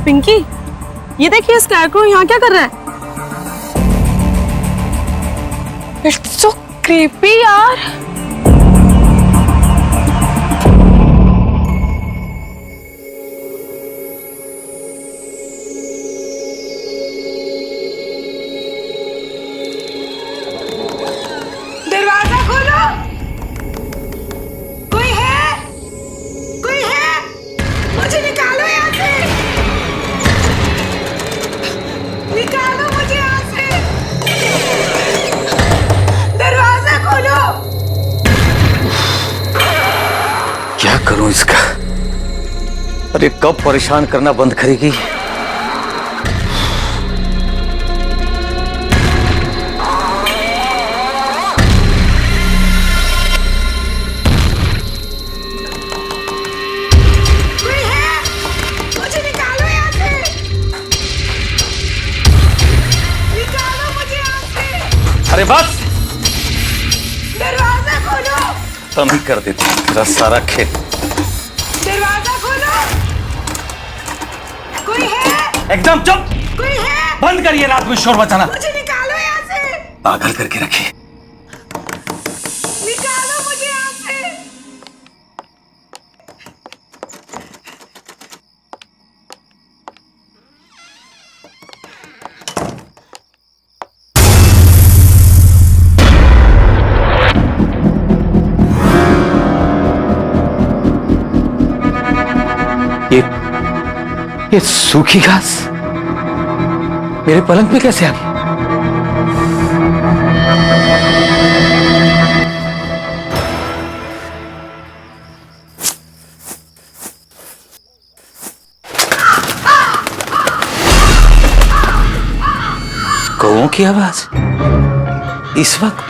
पिंकी, ये देखिए स्कैरक्रो यहाँ क्या कर रहा है? इट्स सो क्रीपी यार। दरवाजा खोलो। कोई है? कोई है? मुझे निकालो यहाँ से। निकालो मुझे यहाँ से। दरवाजा खोलो। क्या करूं इसका? अरे कब परेशान करना बंद करेगी? कोई है? मुझे निकालो यहाँ से। निकालो मुझे यहाँ से। अरे बस, दरवाजा खोलो। तुम ही कर देती तेरा सारा खेल। दरवाजा खोलो। कोई है? एकदम चुप। कोई है? बंद करिए रात में शोर मचाना। मुझे निकालो यहाँ से। पागल करके रखिए। निकालो मुझे यहाँ से। ये सूखी घास मेरे पलंग पे कैसे आ गई? कौओं की आवाज इस वक्त?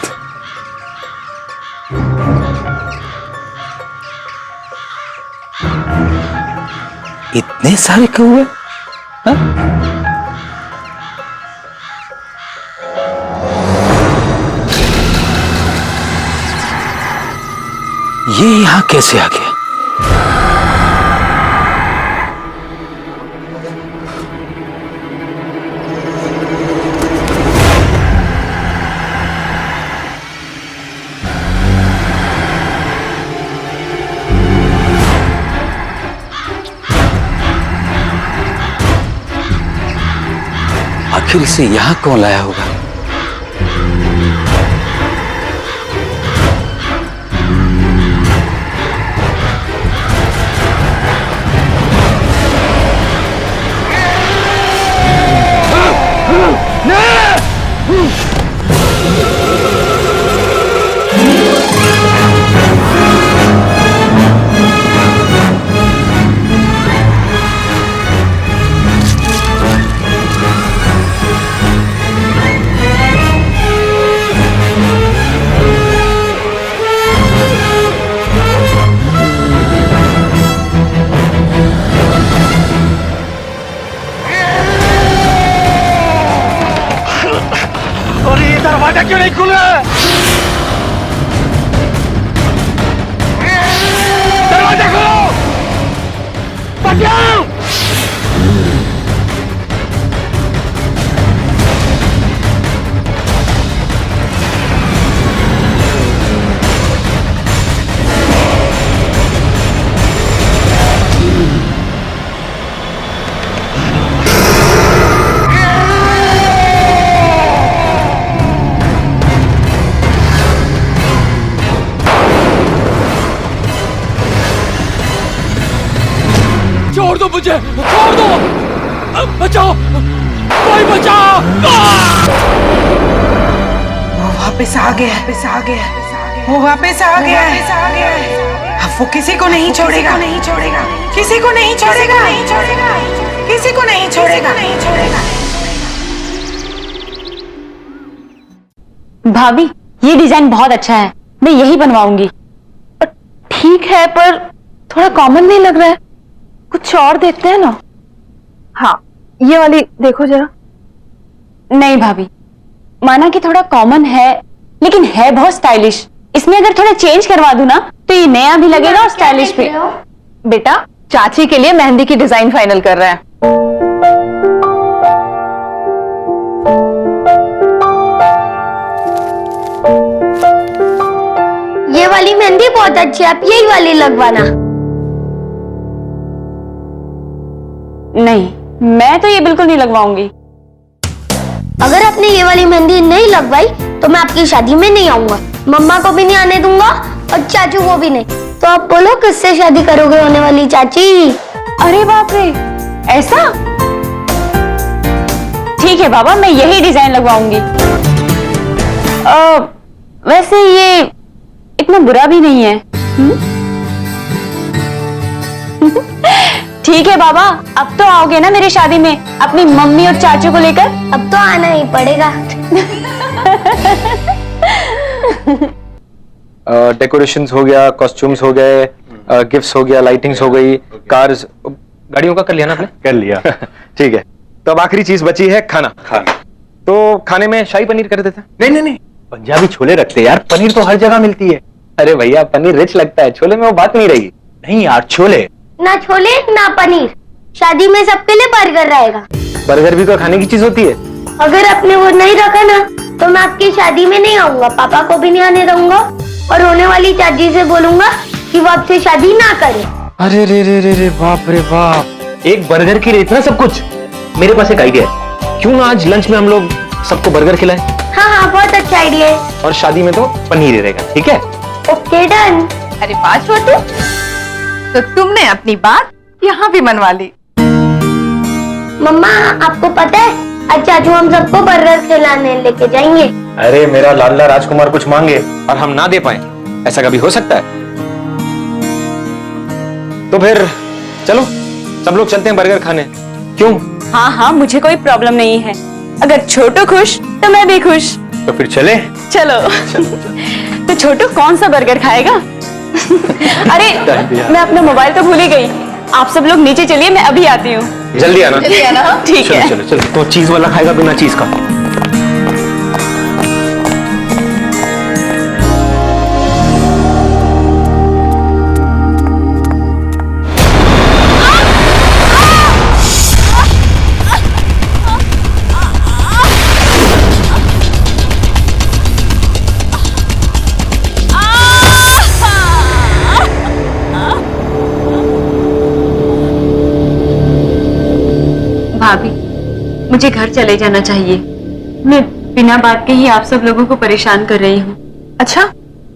इतने सारे कौवे? हाँ? ये यहां कैसे आ गया? आखिर इसे यहां कौन लाया होगा? दरवाजा क्यों नहीं खुल रहा? दरवाजा खोलो! बचाओ! छोड़ दो मुझे, छोड़ दो, बचाओ, कोई बचाओ! वो वापस आ गया, वो वापस आ गया है। अब वो किसी को नहीं छोड़ेगा, किसी को नहीं छोड़ेगा, किसी को नहीं छोड़ेगा। भाभी, ये डिजाइन बहुत अच्छा है, मैं यही बनवाऊंगी। ठीक है, पर थोड़ा कॉमन नहीं लग रहा है, कुछ और देखते हैं ना। हाँ, ये वाली देखो जरा। नहीं भाभी, माना कि थोड़ा कॉमन है, लेकिन है बहुत स्टाइलिश। इसमें अगर थोड़ा चेंज करवा दूं ना, तो ये नया भी लगेगा और स्टाइलिश भी। बेटा, चाची के लिए मेहंदी की डिजाइन फाइनल कर रहे हैं। वाली मेहंदी बहुत अच्छी है, आप यही वाली लगवाना। नहीं, मैं तो ये बिल्कुल नहीं लगवाऊंगी। अगर आपने ये वाली मेहंदी नहीं लगवाई तो मैं आपकी शादी में नहीं आऊंगा, मम्मा को भी नहीं आने दूंगा और चाचू को भी नहीं। तो आप बोलो किससे शादी करोगे होने वाली चाची? अरे बाप रे, ऐसा? ठीक है बाबा, मैं यही डिजाइन लगवाऊंगी। वैसे ये इतना बुरा भी नहीं है। ठीक है बाबा, अब तो आओगे ना मेरी शादी में अपनी मम्मी और चाचू को लेकर? अब तो आना ही पड़ेगा। डेकोरेशंस हो गया, कॉस्ट्यूम्स हो गए, गिफ्ट्स हो गया, लाइटिंग्स हो गई, कार्स, गाड़ियों का कर लिया ना आपने? कर लिया। ठीक है, तो अब आखिरी चीज बची है खाना। तो खाने में शाही पनीर कर देते हैं? नहीं नहीं नहीं, पंजाबी छोले रखते यार, पनीर तो हर जगह मिलती है। अरे भैया, पनीर रिच लगता है, छोले में वो बात नहीं रही। नहीं यार, छोले ना छोले ना पनीर, शादी में सबके लिए बर्गर रहेगा। बर्गर भी तो खाने की चीज होती है। अगर आपने वो नहीं रखा ना तो मैं आपकी शादी में नहीं आऊंगा, पापा को भी नहीं आने दूंगा और होने वाली चाची से बोलूंगा कि वो आपसे शादी ना करे। अरे रे रे रे रे, बाप रे बाप, एक बर्गर के लिए इतना सब कुछ। मेरे पास एक आइडिया है, क्यों ना आज लंच में हम लोग सबको बर्गर खिलाएं? हाँ हाँ, बहुत अच्छा आइडिया है। और शादी में तो पनीर ही रहेगा, ठीक है? Okay done. अरे वाह छोटू, तो तुमने अपनी बात यहाँ भी मनवा ली। मम्मा आपको पता है आज चाचू हम सबको बर्गर खिलाने लेके जाएंगे। अरे मेरा लाडला राजकुमार कुछ मांगे और हम ना दे पाए, ऐसा कभी हो सकता है? तो फिर चलो सब लोग चलते हैं बर्गर खाने। क्यों? हाँ हाँ, मुझे कोई प्रॉब्लम नहीं है। अगर छोटू खुश तो मैं भी खुश। तो फिर चले। चलो। तो छोटू कौन सा बर्गर खाएगा? अरे मैं अपना मोबाइल तो भूल ही गई। आप सब लोग नीचे चलिए, मैं अभी आती हूँ। जल्दी आना। ठीक है। चलो चलो, तो चीज वाला खाएगा बिना चीज का? भाभी, मुझे घर चले जाना चाहिए। मैं बिना बात के ही आप सब लोगों को परेशान कर रही हूँ। अच्छा,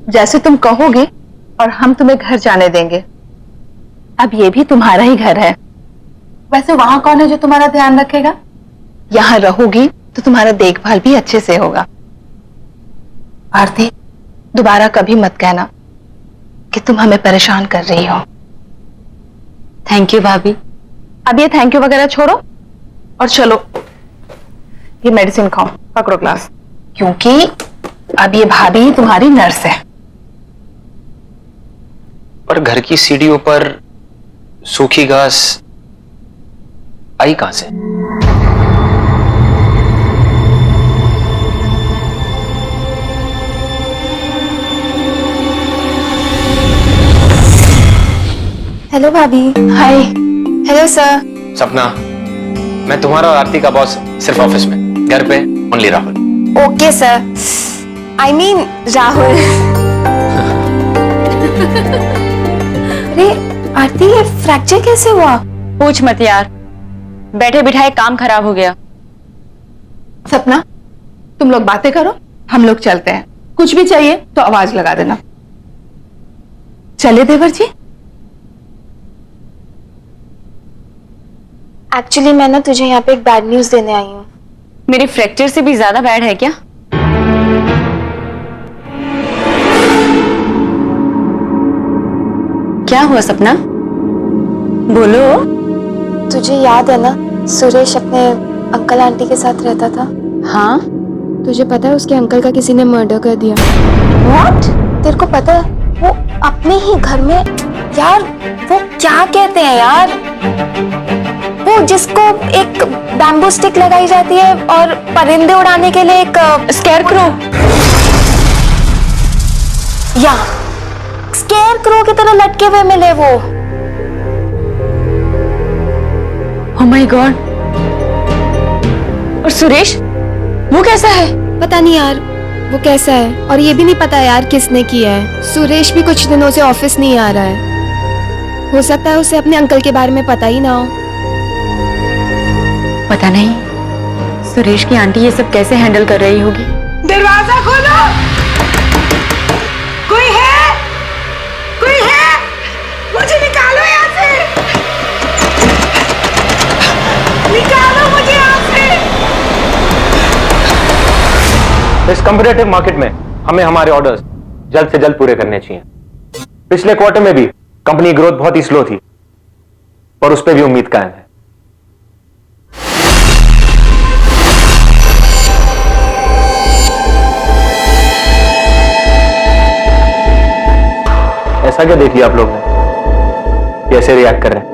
जैसे तुम कहोगे और हम तुम्हें घर जाने देंगे। अब ये भी तुम्हारा ही घर है। वैसे वहां कौन है जो तुम्हारा ध्यान रखेगा? यहाँ रहोगी तो तुम्हारा देखभाल भी अच्छे से होगा। आरती, दोबारा कभी मत कहना कि तुम हमें परेशान कर रही हो। थैंक यू भाभी। अब ये थैंक यू वगैरह छोड़ो और चलो ये मेडिसिन खाओ, पकड़ो ग्लास, क्योंकि अब ये भाभी तुम्हारी नर्स है। पर घर की सीढ़ियों पर सूखी घास आई कहां से? हेलो भाभी। हाय। Hello sir. सपना, मैं तुम्हारा और आरती का बॉस सिर्फ ऑफिस में, घर पे only Rahul. Okay sir, I mean Rahul. अरे आरती, ये फ्रैक्चर कैसे हुआ? पूछ मत यार, बैठे बिठाए काम खराब हो गया। सपना, तुम लोग बातें करो, हम लोग चलते हैं। कुछ भी चाहिए तो आवाज लगा देना। चले देवर जी। एक्चुअली मैं ना तुझे यहाँ पे एक बैड न्यूज देने आई हूँ। मेरे फ्रैक्चर से भी ज्यादा बैड है क्या? क्या हुआ सपना? बोलो। तुझे याद है ना, सुरेश अपने अंकल आंटी के साथ रहता था। हाँ। तुझे पता है उसके अंकल का किसी ने मर्डर कर दिया। What? तेरे को पता है वो अपने ही घर में, यार वो क्या कहते हैं यार, वो जिसको एक बैम्बू स्टिक लगाई जाती है और परिंदे उड़ाने के लिए एक स्केयरक्रो। या स्केयरक्रो की तरह लटके हुए मिले वो। Oh my God. और सुरेश, वो कैसा है? पता नहीं यार, वो कैसा है और ये भी नहीं पता यार किसने किया है। सुरेश भी कुछ दिनों से ऑफिस नहीं आ रहा है। हो सकता है उसे अपने अंकल के बारे में पता ही ना हो। पता नहीं सुरेश की आंटी ये सब कैसे हैंडल कर रही होगी। दरवाजा खोलो, कोई है? कोई है? मुझे निकालो यहाँ से, निकालो मुझे यहाँ से। इस कॉम्पिटिटिव मार्केट में हमें हमारे ऑर्डर्स जल्द से जल्द पूरे करने चाहिए। पिछले क्वार्टर में भी कंपनी ग्रोथ बहुत ही स्लो थी, और उस पर भी उम्मीद कायम है। ऐसा क्या देख लिया आप लोग ने? कैसे रिएक्ट कर रहे हैं?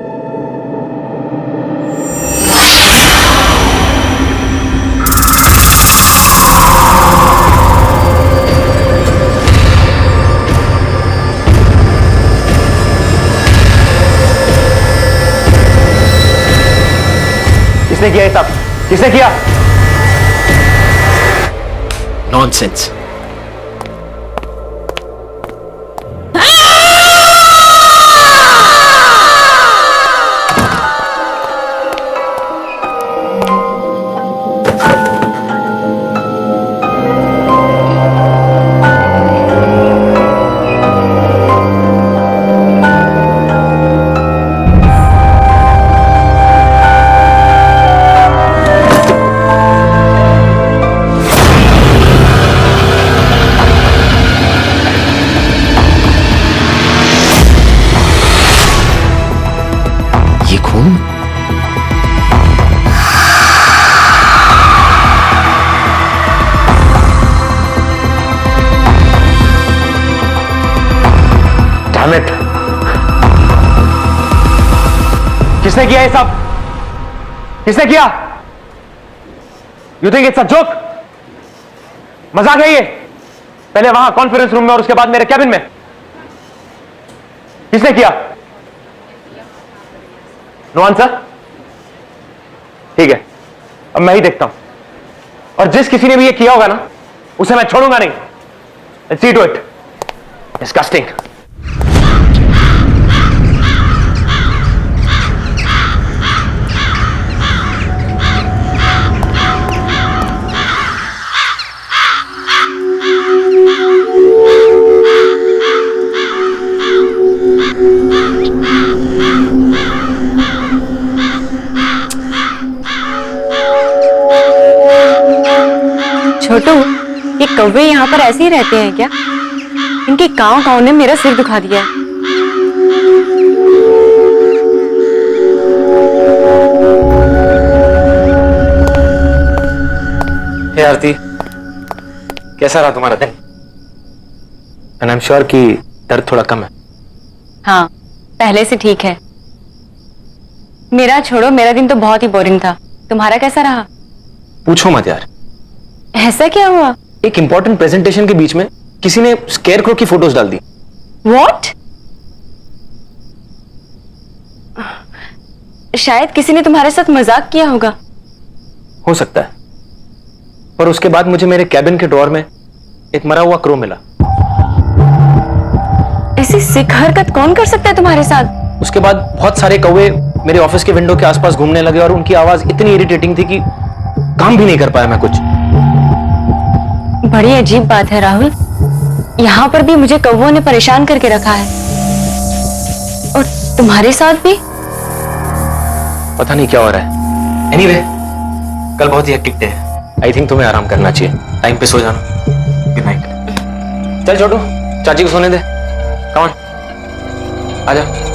किसने किया ये सब? किसने किया? नॉनसेंस। ये खून? Damn it! किसने किया ये सब? किसने किया? You think it's a joke? मजाक है ये? पहले वहां कॉन्फ्रेंस रूम में और उसके बाद मेरे कैबिन में। किसने किया? No answer? ठीक है, अब मैं ही देखता हूं, और जिस किसी ने भी ये किया होगा ना, उसे मैं छोड़ूंगा नहीं। Let's see to it. Disgusting. छोटू, ये कौवे यहाँ पर ऐसे ही रहते हैं क्या? इनके कांव कांव ने मेरा सिर दुखा दिया है। हे आरती, कैसा रहा तुम्हारा दिन? एंड आई एम श्योर कि दर्द थोड़ा कम है। हाँ, पहले से ठीक है। मेरा छोड़ो, मेरा दिन तो बहुत ही बोरिंग था। तुम्हारा कैसा रहा? पूछो मत यार। ऐसा क्या हुआ? एक इंपॉर्टेंट प्रेजेंटेशन के बीच में किसी ने स्केयरक्रो की फोटोज डाल दी। What? शायद किसी ने तुम्हारे साथ मजाक किया होगा। हो सकता है, पर उसके बाद मुझे मेरे कैबिन के ड्रॉअर में एक मरा हुआ क्रो मिला। ऐसी सिक हरकत कौन कर सकता है तुम्हारे साथ? उसके बाद बहुत सारे कौवे मेरे ऑफिस के विंडो के आसपास घूमने लगे, और उनकी आवाज इतनी इरिटेटिंग थी कि काम भी नहीं कर पाया मैं कुछ। बड़ी अजीब बात है राहुल, यहाँ पर भी मुझे कौवों ने परेशान करके रखा है, और तुम्हारे साथ भी। पता नहीं क्या हो रहा है। एनीवे, कल बहुत ही हेक्टिक डे है। आई थिंक तुम्हें आराम करना चाहिए। टाइम पे सो जाना। Good night. चल छोटू, चाची को सोने दे। कम ऑन, आजा।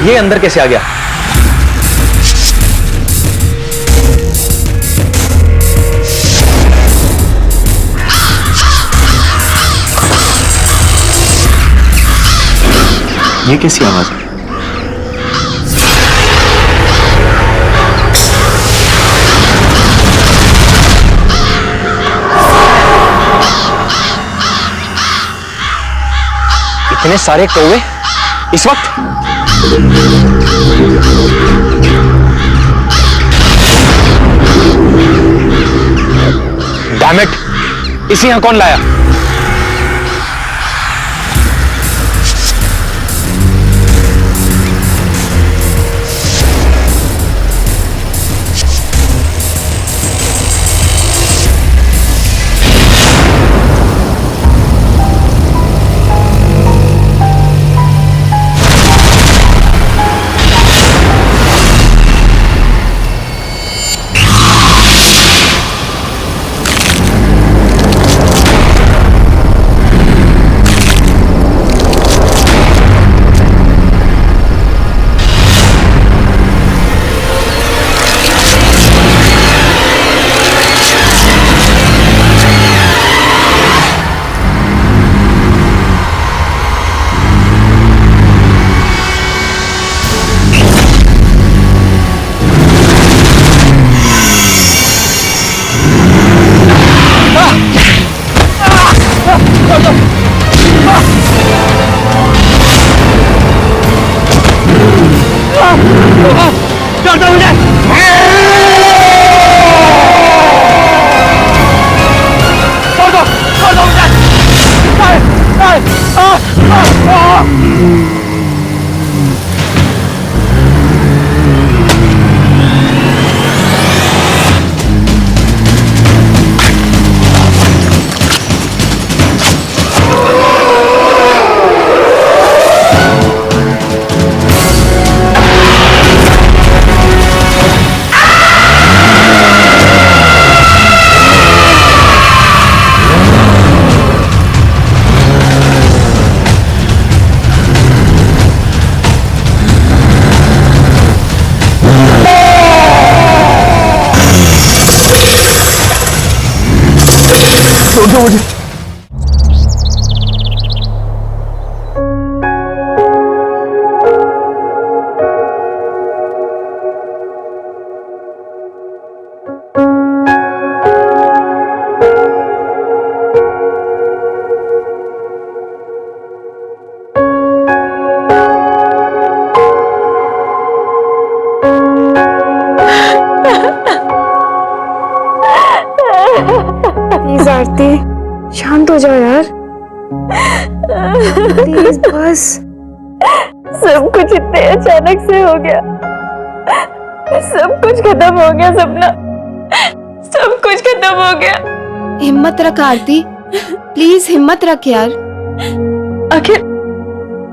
ये अंदर कैसे आ गया? ये कैसी आवाज है? इतने सारे कौवे इस वक्त? डैम इट, इसे यहां कौन लाया? प्लीज आरती, शांत हो जाओ यार, प्लीज बस। सब कुछ इतने अचानक से हो गया, सब कुछ खत्म हो गया सपना, सब कुछ खत्म हो गया। हिम्मत रख आरती, प्लीज हिम्मत रख यार। आखिर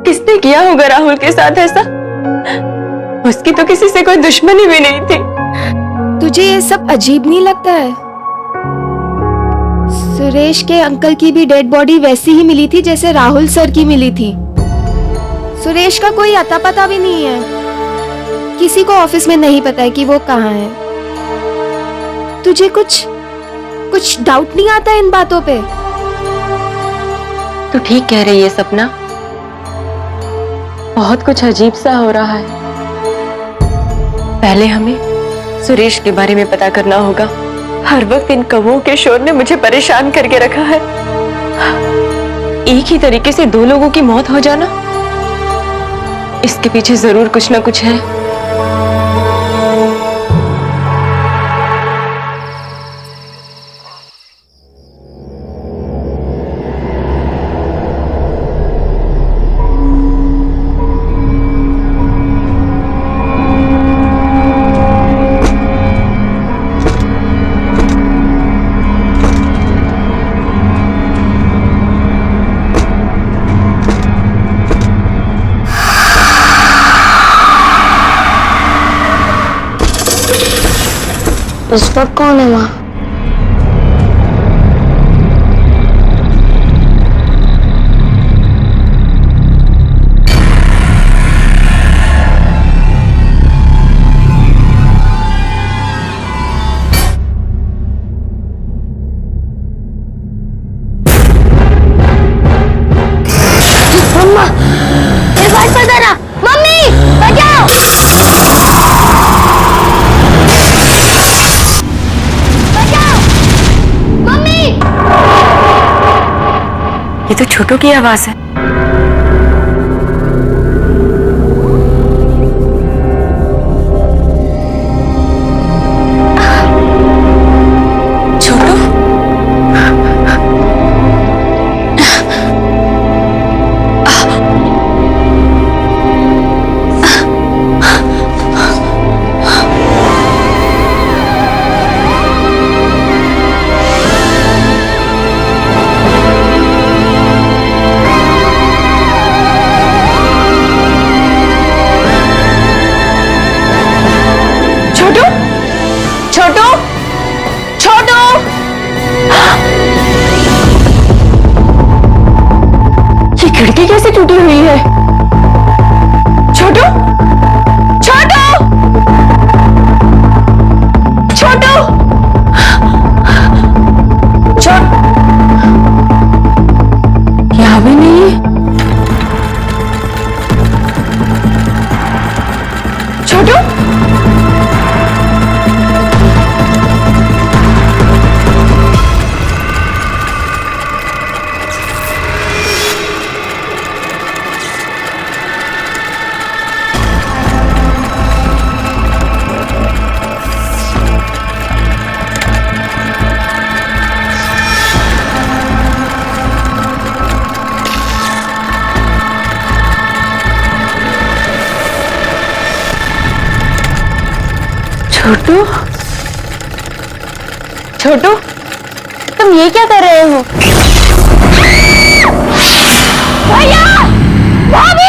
किसने किया होगा राहुल के साथ ऐसा? उसकी तो किसी से कोई दुश्मनी भी नहीं थी। तुझे ये सब अजीब नहीं लगता है? सुरेश के अंकल की भी डेड बॉडी वैसी ही मिली थी जैसे राहुल सर की मिली थी। सुरेश का कोई अता पता भी नहीं है, किसी को ऑफिस में नहीं पता है कि वो कहाँ है। तुझे कुछ डाउट नहीं आता इन बातों पे? तू ठीक कह रही है सपना, बहुत कुछ अजीब सा हो रहा है। पहले हमें सुरेश के बारे में पता करना होगा। हर वक्त इन कौवों के शोर ने मुझे परेशान करके रखा है। एक ही तरीके से दो लोगों की मौत हो जाना, इसके पीछे जरूर कुछ ना कुछ है। उस वक्त कौन है वहाँ? तो छोटू की आवाज है। छोटू, छोटू, छोटू, ये खिड़की कैसे टूटी हुई है? छोटू, छोटू, छोटू, यहाँ भी नहीं है। छोटू, छोटू, छोटू, तुम ये क्या कर रहे हो? भैया, भाभी!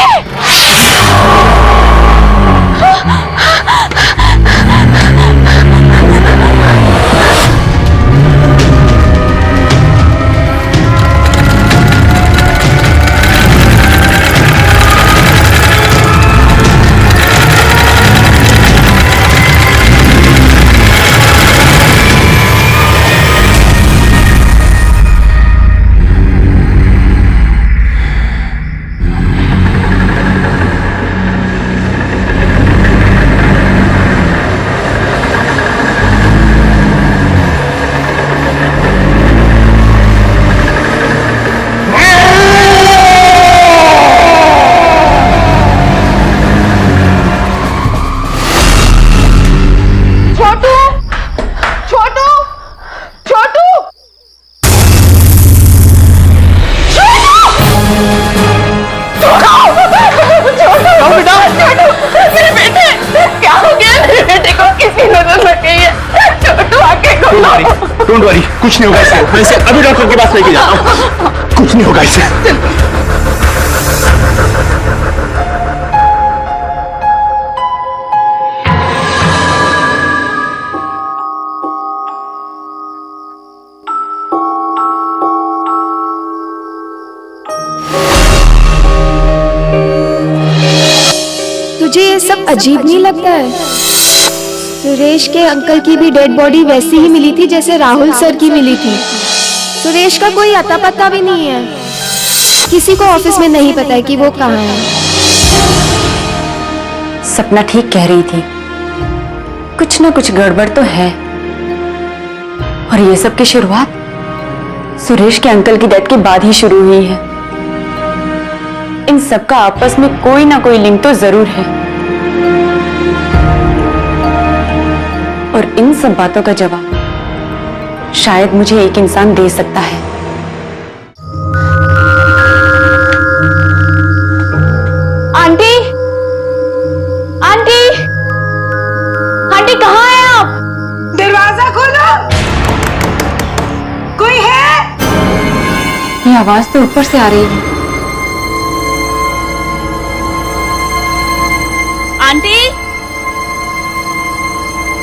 डोंट वरी, कुछ नहीं होगा इसे। मैं इसे अभी डॉक्टर के पास लेके जाता हूँ। कुछ नहीं होगा इसे। तुझे ये सब अजीब नहीं लगता है? सुरेश के अंकल की भी डेड बॉडी वैसी ही मिली थी जैसे राहुल सर की मिली थी। सुरेश का कोई अता पता भी नहीं है। किसी को ऑफिस में नहीं पता है कि वो कहाँ है। सपना ठीक कह रही थी, कुछ ना कुछ गड़बड़ तो है। और ये सब की शुरुआत सुरेश के अंकल की डेथ के बाद ही शुरू हुई है। इन सबका आपस में कोई ना कोई लिंक तो जरूर है, और इन सब बातों का जवाब शायद मुझे एक इंसान दे सकता है। आंटी, आंटी, आंटी कहाँ हैं आप? दरवाजा खोलो, कोई है? ये आवाज तो ऊपर से आ रही है। आंटी,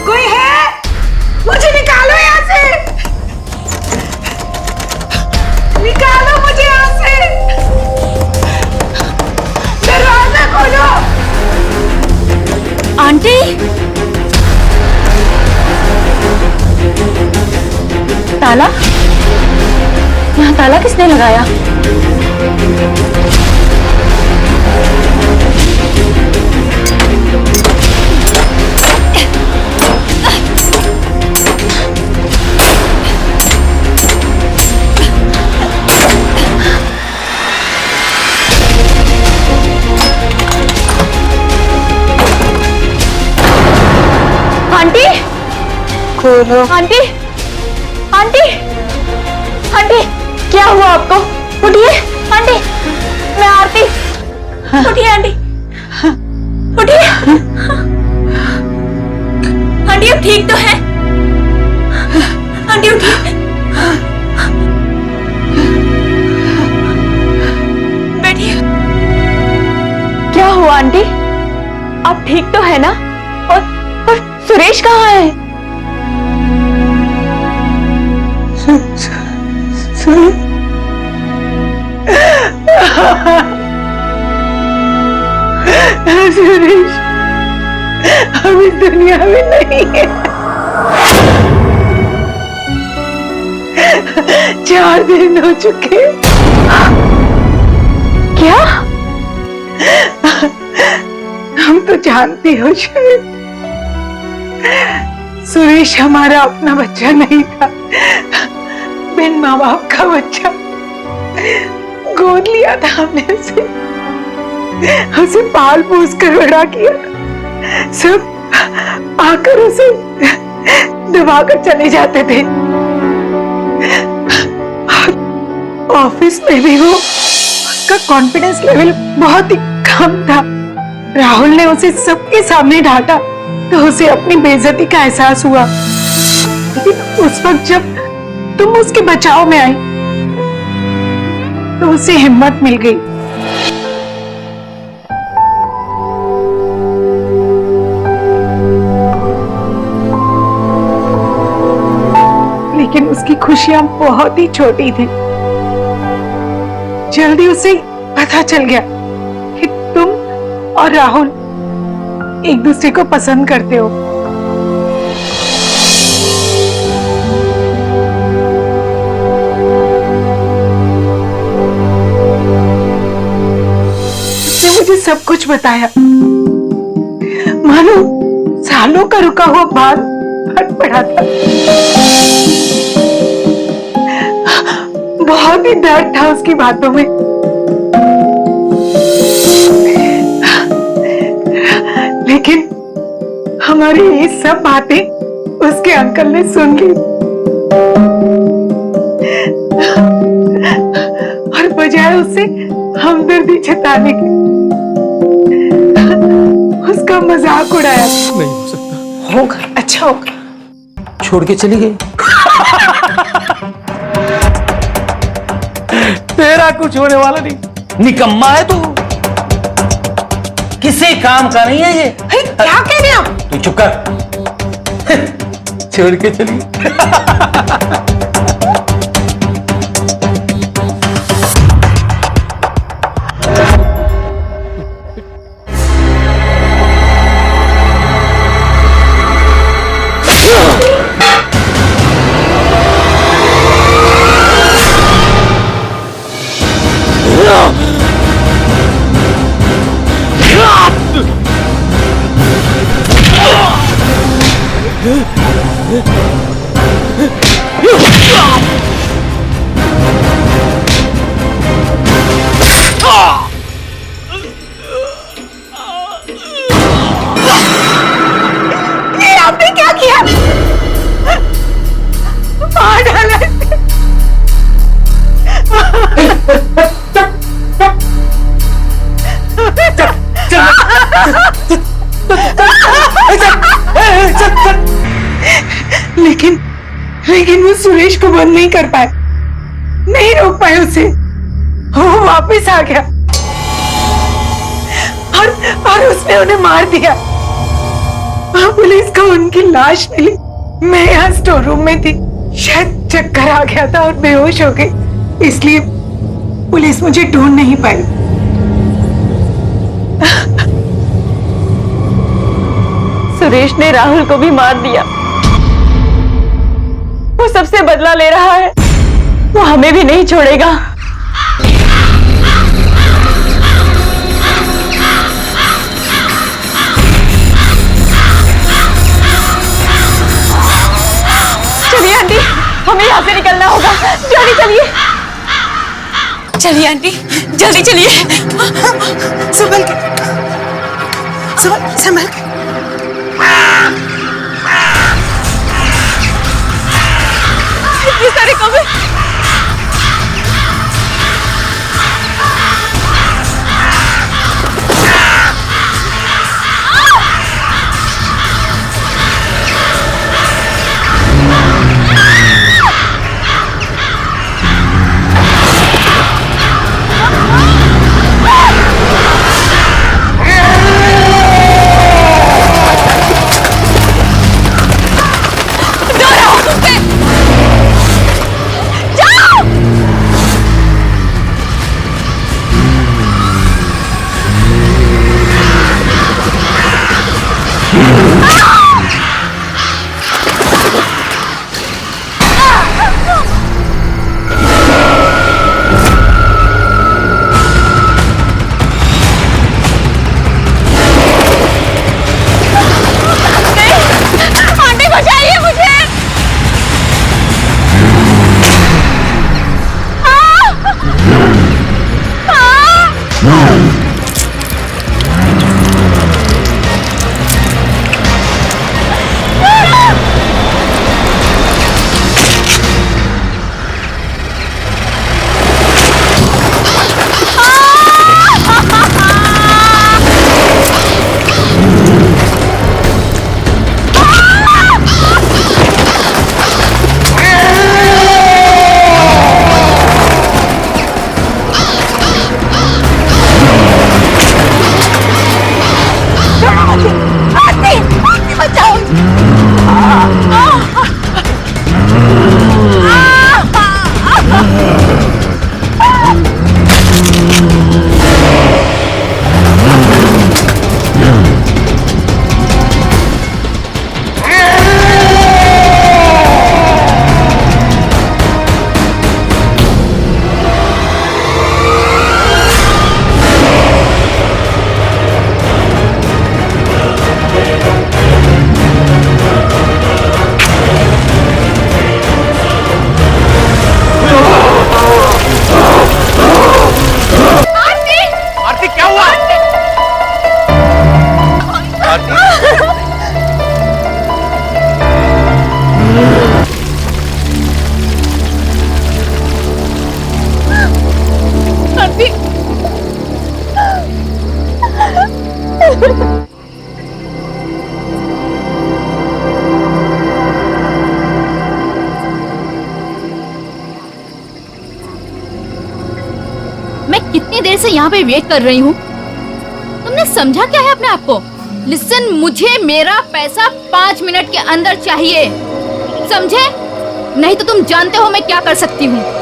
कोई है? मुझे निकालो यहाँ से, निकालो मुझे यहाँ से, दरवाजा खोलो। आंटी, ताला? यहाँ ताला किसने लगाया? बोलो। आंटी, आंटी, आंटी, क्या हुआ आपको? उठिए आंटी, मैं आरती। उठिए आंटी, उठिए आंटी, अब ठीक तो है? आंटी उठिए, बैठिए। क्या हुआ आंटी? आप ठीक तो है ना? और सुरेश कहाँ है? सुरेश हम इस दुनिया में नहीं है। 4 दिन हो चुके। क्या? हम तो जानती हो शायद सुरेश हमारा अपना बच्चा नहीं था, बिन माँ बाप का बच्चा। गोद लिया था हमने उसे पाल पोस कर बड़ा किया। सब आकर उसे दबाकर चले जाते थे। ऑफिस में भी वो उसका कॉन्फिडेंस लेवल बहुत ही कम था। राहुल ने उसे सबके सामने डांटा तो उसे अपनी बेइज्जती का एहसास हुआ। लेकिन उस वक्त जब तुम उसके बचाव में आई तो उसे हिम्मत मिल गई। लेकिन उसकी खुशियां बहुत ही छोटी थी। जल्दी उसे पता चल गया कि तुम और राहुल एक दूसरे को पसंद करते हो। उसने मुझे सब कुछ बताया। मानो सालों का रुका हुआ बांध फट पड़ा था। बहुत ही दर्द था उसकी बातों में। लेकिन हमारी ये सब बातें उसके अंकल ने सुन ली और बजाय उससे हमदर्दी जताने के उसका मजाक उड़ाया। नहीं हो सकता। होगा, अच्छा होगा। छोड़ के चली गई। तेरा कुछ होने वाला नहीं। निकम्मा है तू, किसी काम का नहीं है ये। क्या कह रहे हो आप? तू चुप कर। छोड़ के चली। ये आपने क्या किया? मार डाला इसे। लेकिन वो सुरेश को बंद नहीं कर पाए, नहीं रोक पाए उसे। वो वापस आ गया और उसने उन्हें मार दिया। पुलिस को उनकी लाश मिली। मैं यहाँ स्टोर रूम में थी, शायद चक्कर आ गया था और बेहोश हो गई, इसलिए पुलिस मुझे ढूंढ नहीं पाई। सुरेश ने राहुल को भी मार दिया। वो सबसे बदला ले रहा है। वो हमें भी नहीं छोड़ेगा। चलिए आंटी, हमें यहाँ से निकलना होगा। जल्दी चलिए। चलिए आंटी, जल्दी चलिए। संभल के, संभल के। ये सारे कब मैं कितनी देर से यहाँ पे वेट कर रही हूँ। तुमने समझा क्या है अपने आप को? लिसन, मुझे मेरा पैसा 5 मिनट के अंदर चाहिए, समझे? नहीं तो तुम जानते हो मैं क्या कर सकती हूँ।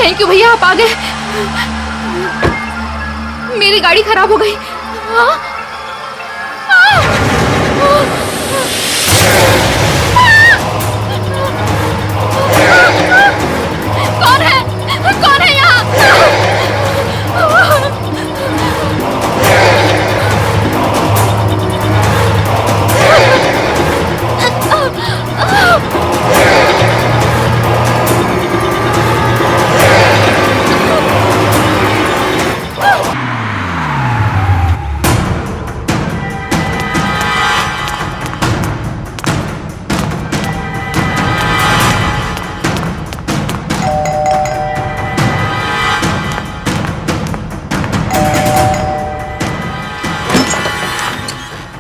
थैंक यू भैया, आप आ गए। मेरी गाड़ी खराब हो गई। कौन है? कौन है यहाँ?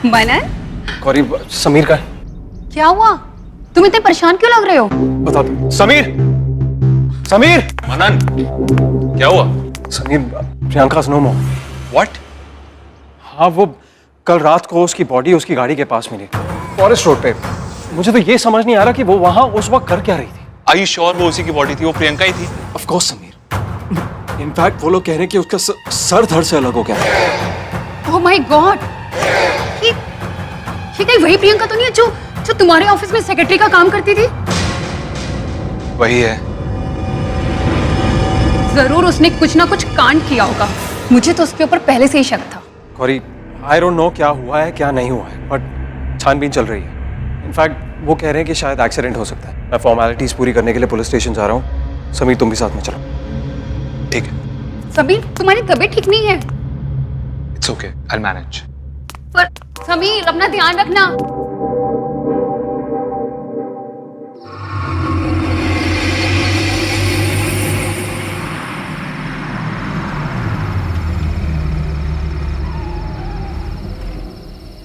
मनन, गौरी, समीर का क्या हुआ? तुम इतने परेशान क्यों लग रहे हो? बता दो। समीर, समीर, मनन, क्या हुआ? Sameer, Priyanka no more. What? हाँ, वो कल रात को उसकी बॉडी उसकी गाड़ी के पास मिली, फॉरेस्ट रोड पे। मुझे तो ये समझ नहीं आ रहा कि वो वहां उस वक्त कर क्या रही थी। आर यू श्योर वो उसी की बॉडी थी? वो प्रियंका ही थी? Of course Sameer. इनफैक्ट वो लोग कह रहे हैं कि उसका सर धड़ से अलग हो गया। ओह माय गॉड, ये कहीं वही प्रियंका तो नहीं है जो जो तुम्हारे ऑफिस में सेक्रेटरी का काम करती थी? वही है। जरूर उसने कुछ ना कुछ कांड किया होगा। मुझे तो उसके ऊपर पहले से ही शक था। गौरी, आई डोंट नो क्या हुआ है क्या नहीं हुआ है, बट छानबीन चल रही है। इनफैक्ट वो कह रहे हैं कि शायद एक्सीडेंट हो सकता है। मैं फॉर्मेलिटीज पूरी करने के लिए पुलिस स्टेशन जा रहा हूँ। समीर, तुम भी साथ में चलो। ठीक है। समीर, तुम्हारी तबीयत ठीक नहीं है? It's okay, I will manage. पर समीर, अपना ध्यान रखना।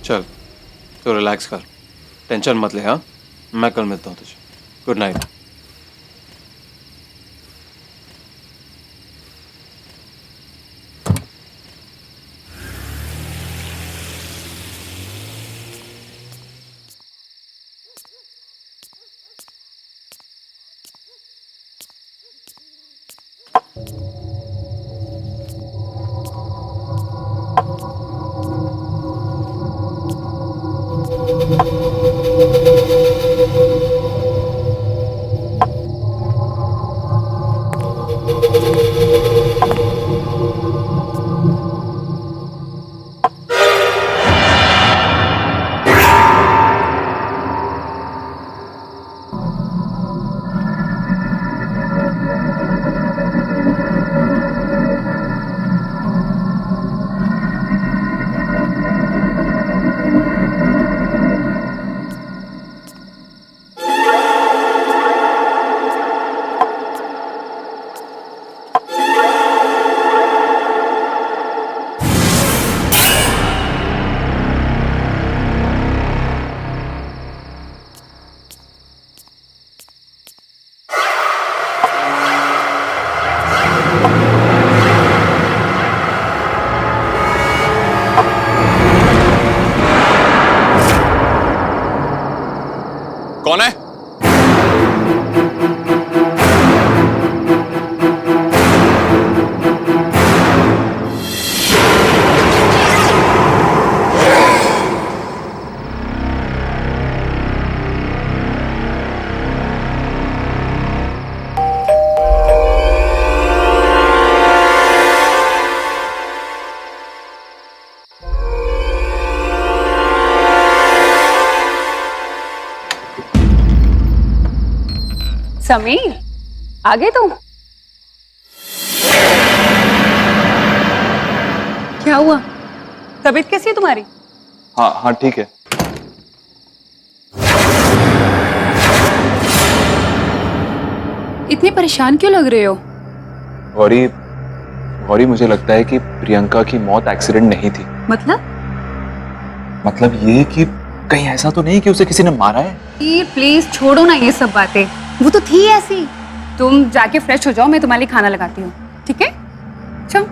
चल, तो रिलैक्स कर, टेंशन मत ले। हाँ, मैं कल मिलता हूँ तुझे। Good night. कौन है? समीर, आ गए तुम? क्या हुआ? तबीयत कैसी है तुम्हारी? हाँ हाँ ठीक है। इतने परेशान क्यों लग रहे हो? गौरी, गौरी मुझे लगता है कि प्रियंका की मौत एक्सीडेंट नहीं थी। मतलब ये कि कहीं ऐसा तो नहीं कि उसे किसी ने मारा है? प्लीज छोड़ो ना ये सब बातें। वो तो थी ऐसी। तुम जाके फ्रेश हो जाओ, मैं तुम्हारे लिए खाना लगाती हूँ, ठीक है? चलो।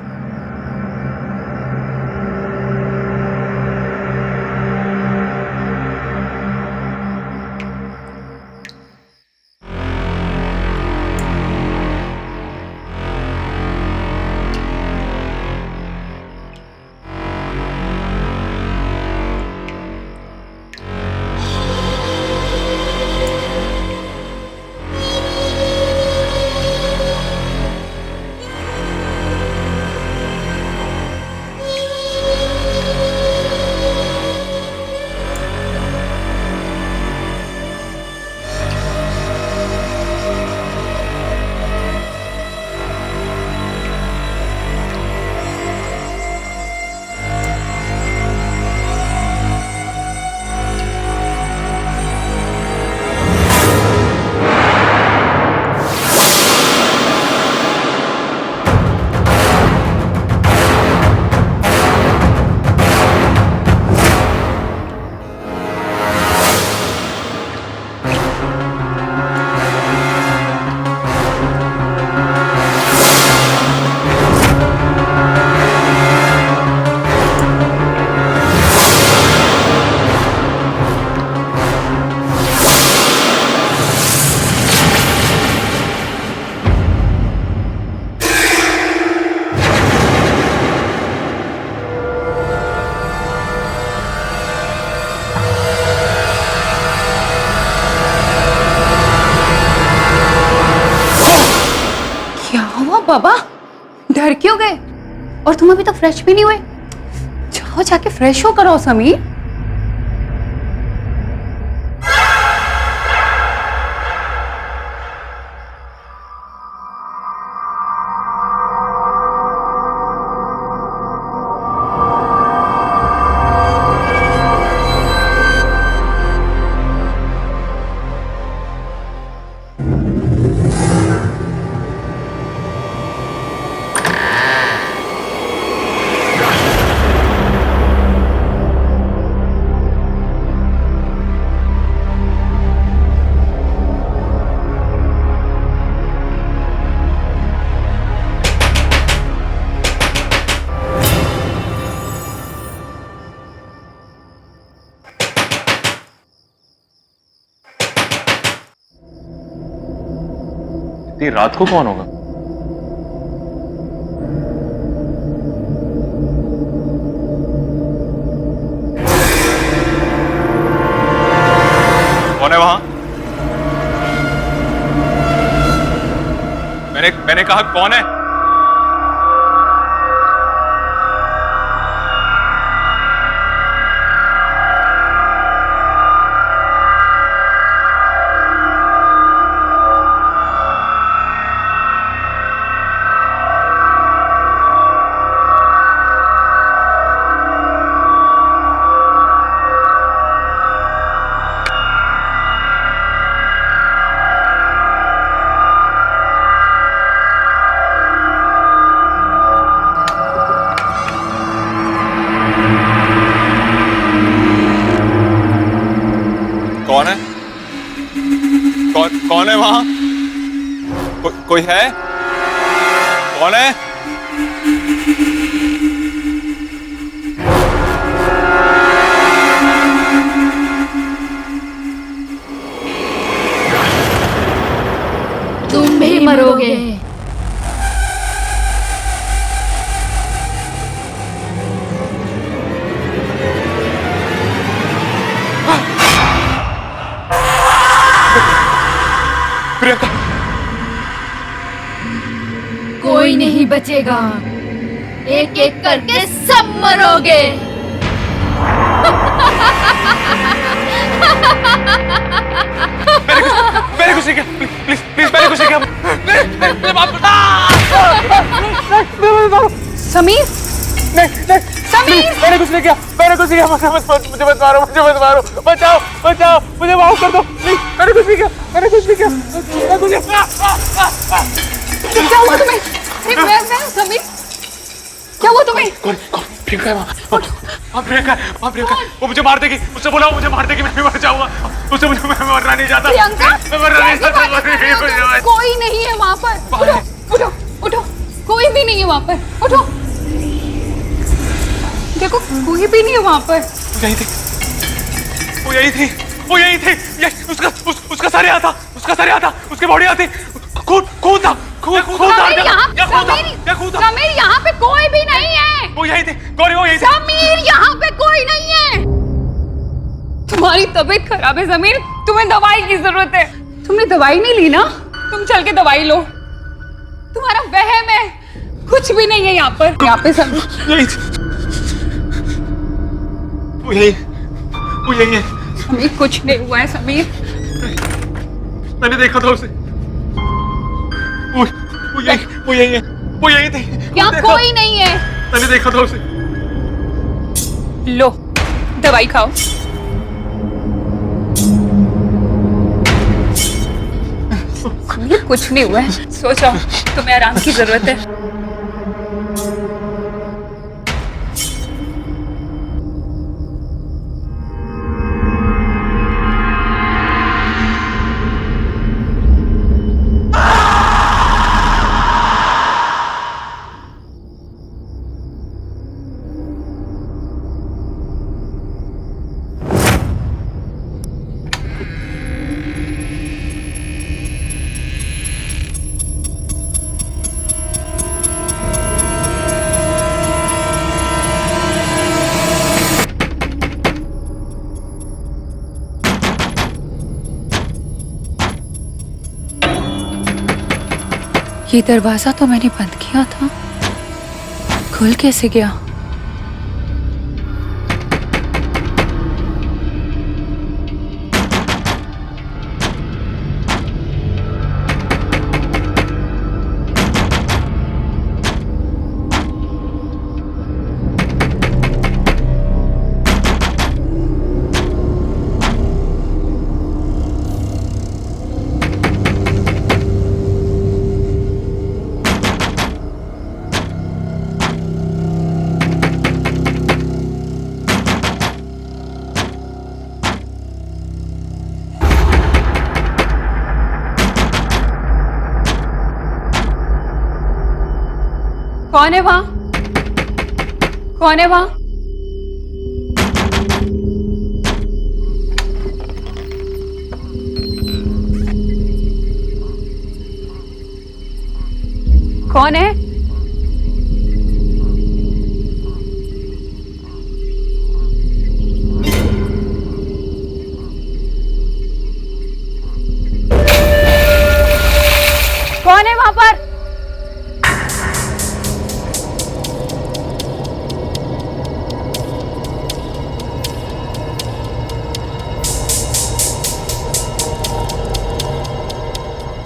बाबा, डर क्यों गए? और तुम अभी तक फ्रेश भी नहीं हुए? जाओ जाके फ्रेश हो करो समीर। इतनी रात को कौन होगा? कौन है वहां? मैंने कहा कौन है? कौन है? कौन है वहां? कोई है? कौन है? तुम भी मरोगे। प्रियंका, कोई नहीं बचेगा, एक एक करके सब मरोगे। मैंने कुछ नहीं किया। प्लीज मैंने कुछ नहीं किया। मेरे बाप समीर, समीर, मैंने कुछ नहीं किया। मैंने कुछ नहीं किया। मुझे मत मारो, मुझे मत मारो। बचाओ, बचाओ, मुझे माफ कर दो प्लीज। मैंने कुछ नहीं किया। मैंने कुछ नहीं किया। मैं कुछ क्या हुआ तुम्हें? मैं समीर, क्या हुआ तुम्हें? प्रियंका है वहाँ। प्रियंका, वो मुझे मार देगी। उससे बोला वो मुझे मार देगी, मैं भी मर जाऊंगा। उससे मुझे मैं मरना नहीं चाहता। प्रियंका, मैं मरना नहीं चाहता। कोई नहीं है वहाँ पर। उठो, उठो, उठो, कोई भी नहीं है वहाँ पर। उठो, देखो कोई भी नहीं है वहाँ पर। यही थी, वो यही थी, वो यही थी। उसका सर यहाँ था, उसका सर यहाँ था, उसकी बॉडी यहाँ थी। खून था, खून समीर, यहाँ पे कोई भी नहीं है। वो यही थी, गौरी वो यही थी। समीर, यहाँ पे कोई नहीं है। तुम्हारी तबीयत खराब है समीर, तुम्हें दवाई की जरूरत है। तुमने दवाई नहीं ली ना? तुम चल के दवाई लो। तुम्हारा वहम है, कुछ भी नहीं है यहाँ पर। यहाँ पे समीर यही थी, वो यही है। समीर, कुछ नहीं हुआ है समीर। मैंने देखा था उसे। वो यही है, वो यही थी। यहाँ कोई नहीं है। मैंने देखा था उसे। लो, दवाई खाओ। समीर, कुछ नहीं हुआ है, सो जाओ, तुम्हें आराम की जरूरत है। ये दरवाजा तो मैंने बंद किया था, खुल कैसे गया? कौन है वहां? कौन है वहां? कौन है? कौन है वहां पर?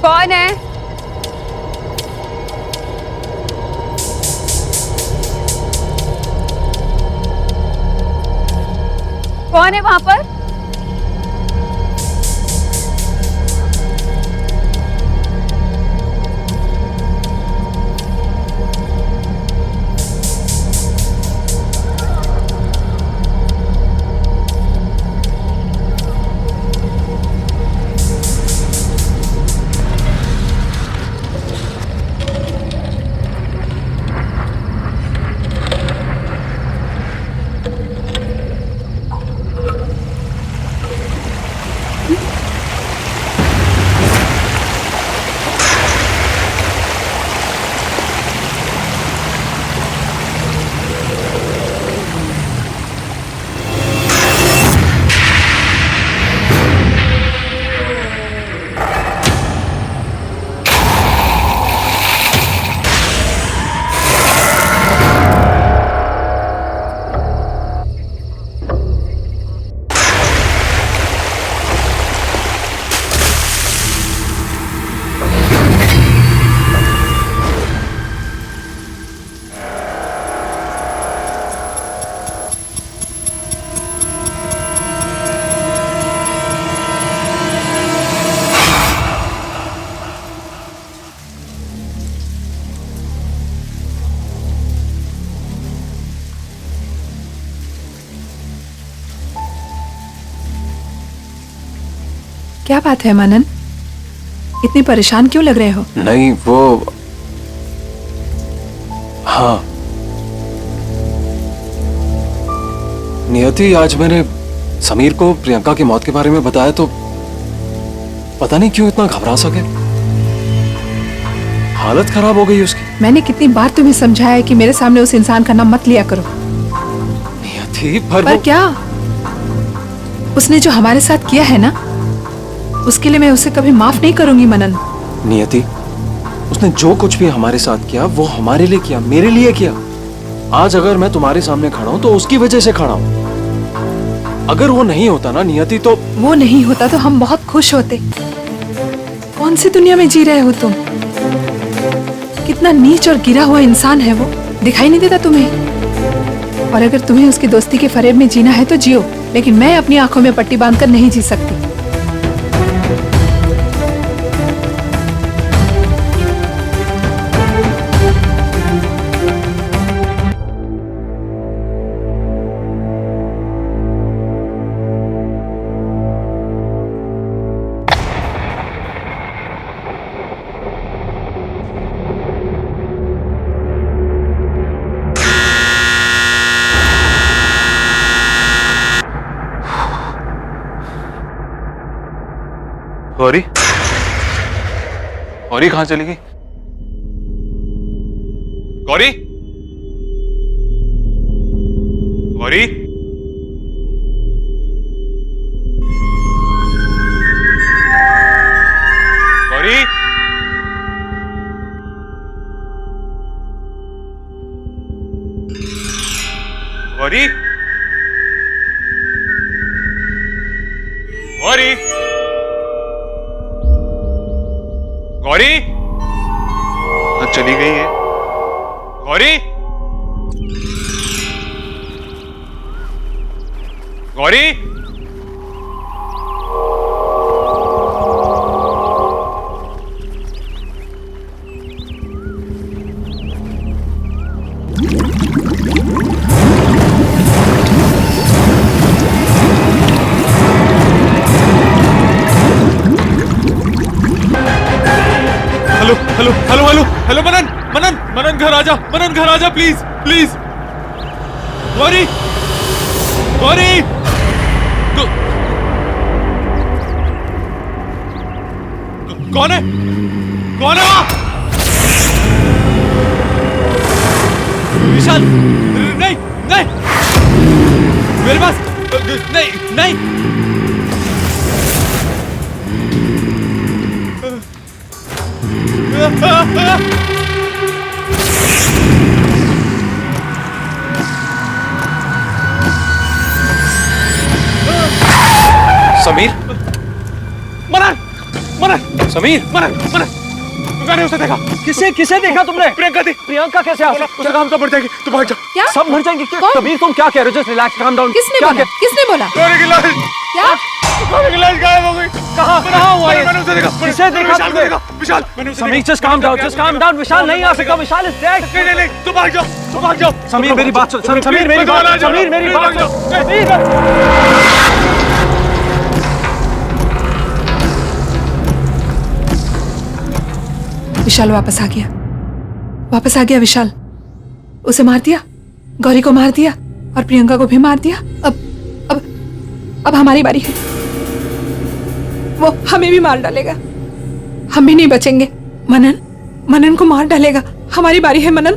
कौन है? कौन है वहां पर? क्या बात है मनन, इतनी परेशान क्यों लग रहे हो? नहीं वो, हाँ नियति, आज मैंने समीर को प्रियंका की मौत के बारे में बताया तो पता नहीं क्यों इतना घबरा सा गया। हालत खराब हो गई उसकी। मैंने कितनी बार तुम्हें समझाया है कि मेरे सामने उस इंसान का नाम मत लिया करो। नियति पर क्या उसने जो हमारे साथ किया है ना, उसके लिए मैं उसे कभी माफ नहीं करूंगी मनन। नियति, उसने जो कुछ भी हमारे साथ किया वो हमारे लिए किया, मेरे लिए किया। आज अगर मैं तुम्हारे सामने खड़ा हूं तो उसकी वजह से खड़ा हूं। अगर वो नहीं होता ना नियति, तो वो नहीं होता तो हम बहुत खुश होते। कौन सी दुनिया में जी रहे हो तुम? कितना नीच और गिरा हुआ इंसान है वो, दिखाई नहीं देता तुम्हें? और अगर तुम्हें उसकी दोस्ती के फरेब में जीना है तो जियो, लेकिन मैं अपनी आंखों में पट्टी बांधकर नहीं जी सकती। गौरी, गौरी कहाँ चली गई? गौरी, गौरी, गौरी, गौरी, गौरी, गौरी, चली गई है Gauri, Gauri, hello hello hello hello hello Manan Manan Manan घर आजा, मनन घर आजा प्लीज प्लीज। गौरी, गौरी, कौन है, कौन है वहां? विशाल, नहीं नहीं मेरे पास नहीं नहीं। समीर, मनन मनन, समीर, मनन मनन, मैंने उसे देखा। किसे किसे देखा तुमने? प्रियंका थी। प्रियंका कैसे आ सकती? क्या काम तो मर जाएगी, तुम भाग जाओ। क्या? सब मर जाएंगे क्या? कौन? कबीर तुम क्या कह रहे हो? Just relax, calm down. किसने क्या बोला? किसने बोला? गौरी की लाश, क्या? गौरी की लाश गायब हो गई। कहाँ हुआ ये? मैंने उसे देखा। किसे देखा विशाल को तुमने? देखा, विशाल, मैंने उसे समीर देखा। Just calm down, just calm down. Vishal नहीं आ सकता, विशाल इज डेड। नहीं नहीं नहीं, तुम भाग जाओ, तुम भाग जाओ। समीर मेरी बात सुन, समीर मेरी बात सुन, समीर मेरी बात सुन, समीर। विशाल वापस आ गया विशाल। उसे मार दिया, गौरी को मार दिया और प्रियंका को भी मार दिया। अब हमारी बारी है। वो हमें भी मार डालेगा, हम भी नहीं बचेंगे। मनन को मार डालेगा। हमारी बारी है मनन,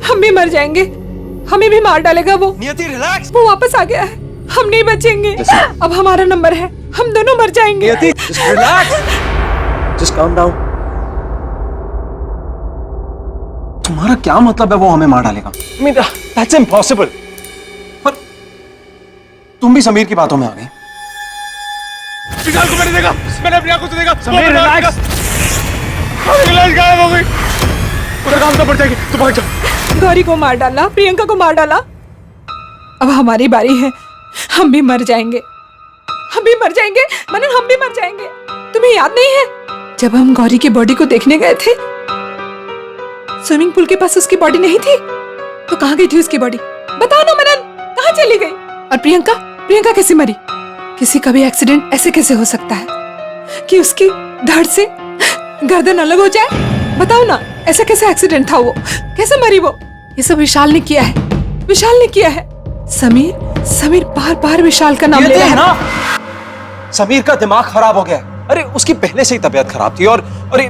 हम भी मर जाएंगे, हमें भी मार डालेगा वो। नियति रिलैक्स। वो वापस आ गया है, हम नहीं बचेंगे। अब हमारा नंबर है, हम दोनों मर जाएंगे। नियति just relax, just calm down. तुम्हारा क्या मतलब है वो हमें मार डालेगा? I mean, that's impossible. पर तुम भी समीर की बातों में आ गए। विशाल को मैंने देखा, मैंने अपनी आंखों से देखा। समीर रिलैक्स। गौरी की लाश गायब हो गई। उधर काम तो मर जाएगी, तुम भाग जाओ। गौरी को मार डाला, प्रियंका को मार डाला। अब हमारी बारी है, हम भी मर जाएंगे, हम भी मर जाएंगे मनन, हम भी मर जाएंगे। तुम्हें याद नहीं है जब हम गौरी की बॉडी को देखने गए थे? स्विमिंग पूल के पास उसकी बॉडी नहीं थी तो कहाँ गई थी उसकी बॉडी? बताओ ना मनन, कहाँ चली गई? और प्रियंका कैसे मरी? किसी का भी एक्सीडेंट ऐसे कैसे हो सकता है कि उसकी धड़ से गर्दन अलग हो जाए? बताओ ना, ऐसा कैसे एक्सीडेंट था? वो कैसे मरी? वो ये सब विशाल ने किया है, विशाल ने किया है। समीर बार बार विशाल का नाम ले रहा है ना। समीर का दिमाग खराब हो गया है। अरे उसकी पहले से ही तबीयत खराब थी और अरे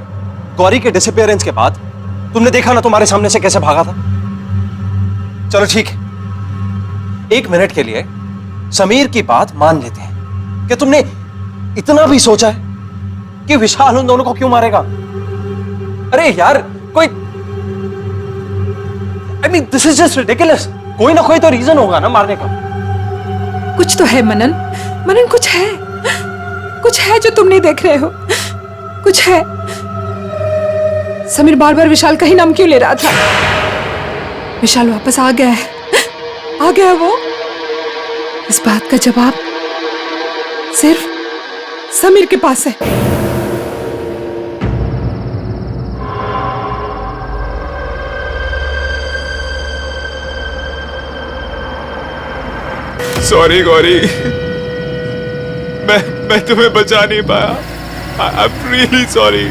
गौरी के डिसअपीयरेंस के बाद तुमने देखा ना तुम्हारे सामने से कैसे भागा था। चलो ठीक है, 1 मिनट के लिए समीर की बात मान लेते हैं कि तुमने इतना भी सोचा है कि विशाल उन दोनों को क्यों मारेगा? अरे यार कोई I mean, this is just ridiculous. कोई ना कोई तो रीजन होगा ना मारने का। कुछ तो है मनन, कुछ है जो तुम नहीं देख रहे हो, कुछ है। समीर बार बार विशाल का ही नाम क्यों ले रहा था? विशाल वापस आ गया है, आ गया वो। इस बात का जवाब सिर्फ समीर के पास है। सॉरी गौरी, मैं तुम्हें बचा नहीं पाया। I am really sorry.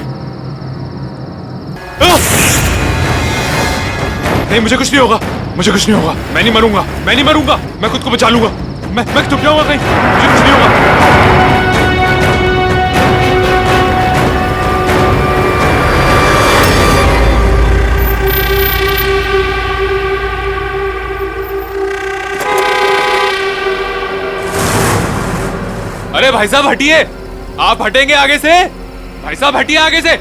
नहीं, मुझे कुछ नहीं होगा, मुझे कुछ नहीं होगा। मैं नहीं मरूंगा, मैं खुद को बचा लूंगा। मैं तो क्या होगा कहीं, मुझे कुछ नहीं होगा। अरे भाई साहब हटिए, आप हटेंगे आगे से? भाई साहब हटिए आगे से।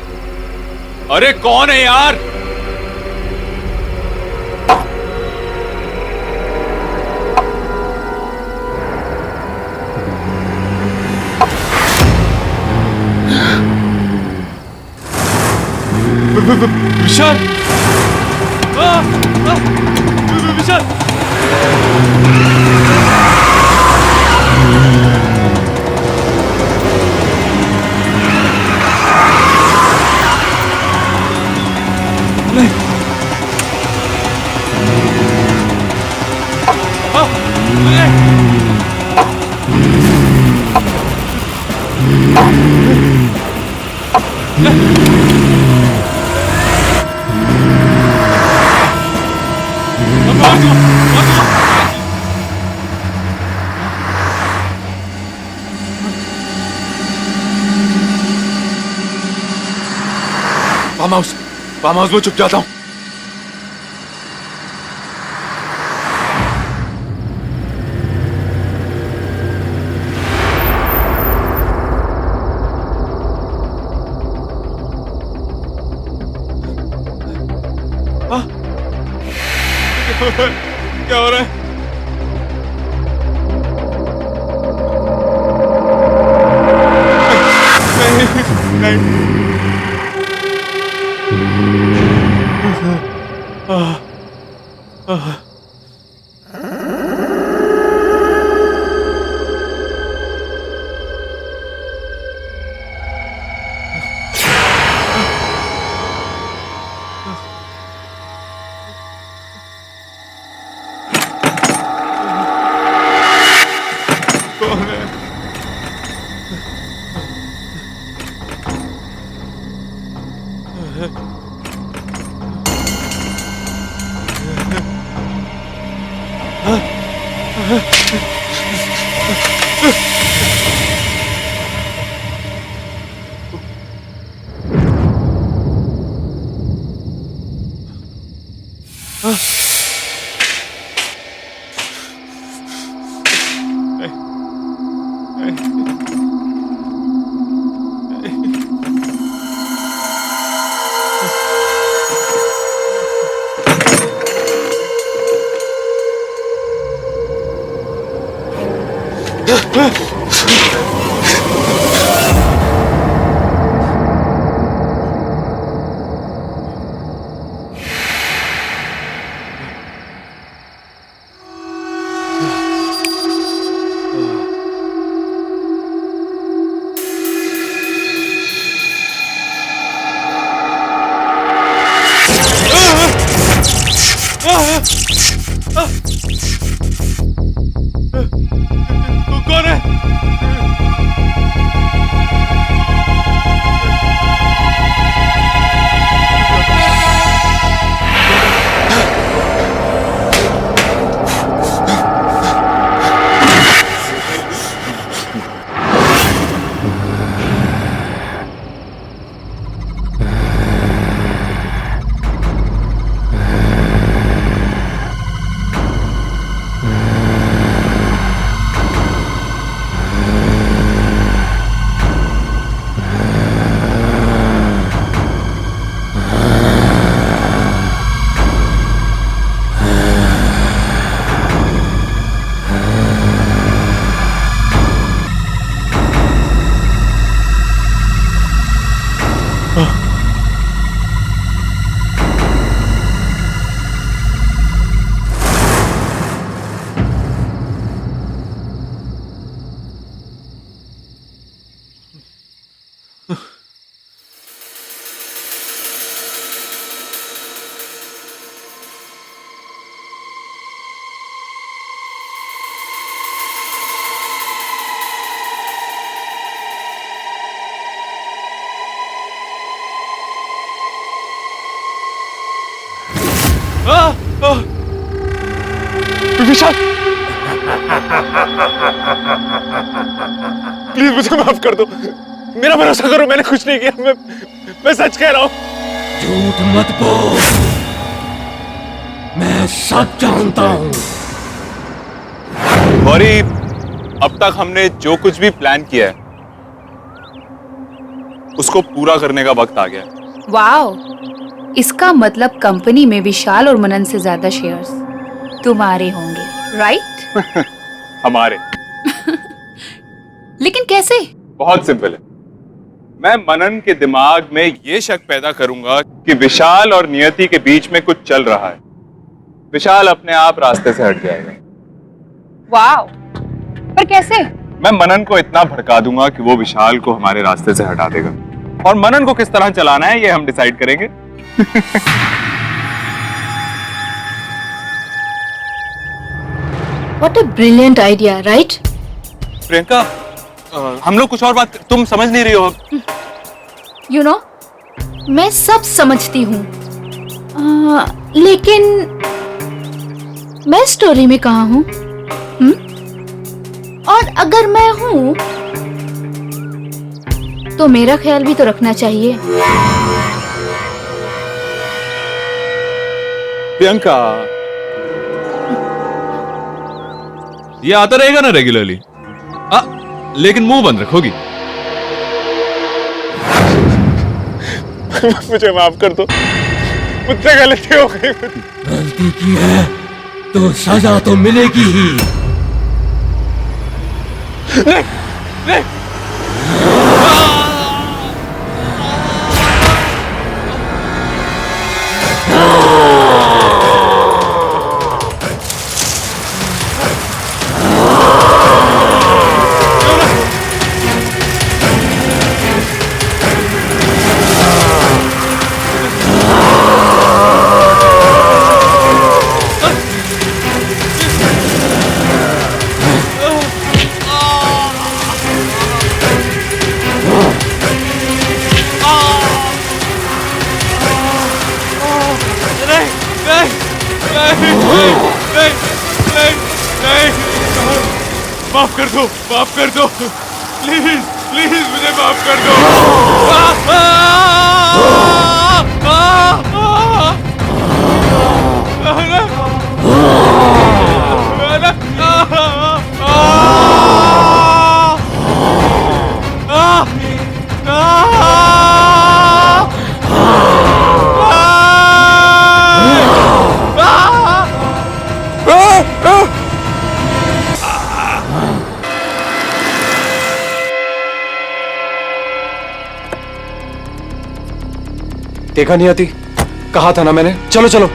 अरे कौन है यार? विशाल विशाल फार्म हाउस में चुप जाता हूँ। क्या हो रहा है? नहीं नहीं तू कौन है? विशाल प्लीज मुझे माफ कर दो, मेरा भरोसा करो, मैंने कुछ नहीं किया, मैं सच कह रहा हूं। झूठ मत बोल, मैं सब जानता हूं। गौरी, अब तक हमने जो कुछ भी प्लान किया है उसको पूरा करने का वक्त आ गया। वाओ, इसका मतलब कंपनी में विशाल और मनन से ज्यादा शेयर्स तुम्हारे होंगे, राइट? हमारे। लेकिन कैसे? बहुत सिंपल है, मैं मनन के दिमाग में ये शक पैदा करूंगा कि विशाल और नियति के बीच में कुछ चल रहा है। विशाल अपने आप रास्ते से हट जाएगा। वाओ, पर कैसे? मैं मनन को इतना भड़का दूंगा कि वो विशाल को हमारे रास्ते से हटा देगा, और मनन को किस तरह चलाना है ये हम डिसाइड करेंगे। What a brilliant idea, right? Priyanka, हम लोग कुछ और बात, तुम समझ नहीं रही हो। You know, मैं सब समझती हूँ, लेकिन मैं स्टोरी में कहाँ हूँ? और अगर मैं हूँ तो मेरा ख्याल भी तो रखना चाहिए। प्रियंका, ये आता रहेगा ना रेगुलरली, लेकिन मुंह बंद रखोगी। मुझे माफ कर दो, मुझसे गलती हो गई। गलती की है तो सजा तो मिलेगी ही। नहीं, नहीं। माफ कर दो, माफ कर दो, प्लीज प्लीज मुझे माफ कर दो। देखा नहीं आती, कहा था ना मैंने। चलो चलो।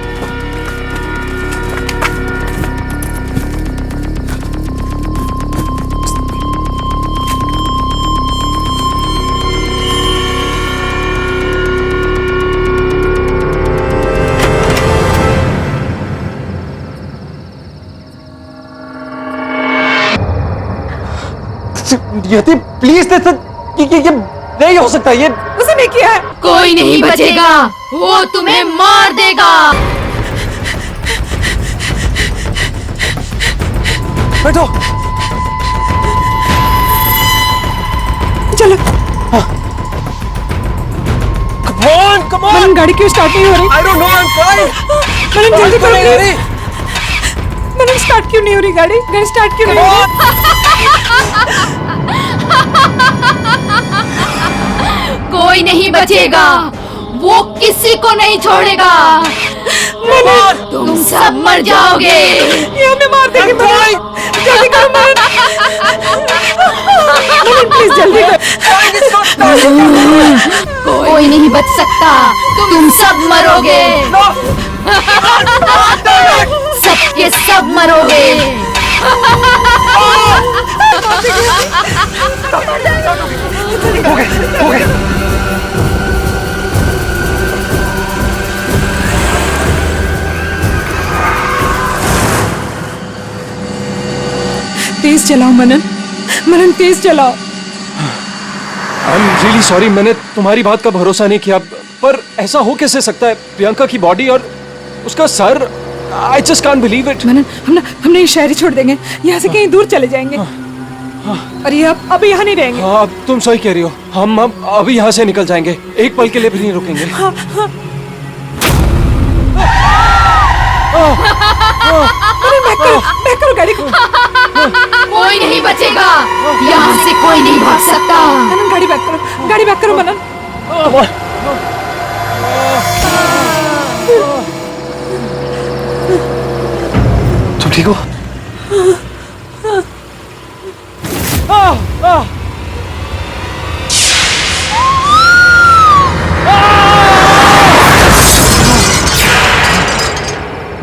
यति प्लीज, ये नहीं हो सकता, ये उसे नहीं किया है। कोई नहीं बचेगा, वो तुम्हें मार देगा। बैठो। चलो। Come on। मैडम, गाड़ी क्यों स्टार्ट नहीं हो रही? I don't know, I'm trying। Madam जल्दी करो नहीं हो रही। प्लीज। मैडम स्टार्ट क्यों नहीं हो रही गाड़ी? गाड़ी स्टार्ट क्यों नहीं हो रही? कोई नहीं बचेगा, वो किसी को नहीं छोड़ेगा। तुम सब मर जाओगे। ये हमें मार देगी। जल्दी करो मैडम। मैडम प्लीज जल्दी करो। कोई नहीं बच सकता, तुम सब मरोगे। सबके सब मरोगे। हो गए। तेज चलाओ मनन, मनन तेज चलाओ। आई एम रियली सॉरी, मैंने तुम्हारी बात का भरोसा नहीं किया, पर ऐसा हो कैसे सकता है? प्रियंका की बॉडी और उसका सर, I just can't believe it. Manan, हमने ये शहर ही छोड़ देंगे, यहाँ से कहीं दूर चले जाएंगे। और ये अब यहाँ नहीं रहेंगे। हाँ, तुम सही कह रही हो, हम अब अभी यहाँ से निकल जाएंगे, एक पल के लिए भी नहीं रुकेंगे। बैक करो गाड़ी को। कोई नहीं बचेगा, यहाँ से कोई नहीं भाग सकता। मनन गाड़ी बैक करो मनन। तुम ठीक हो?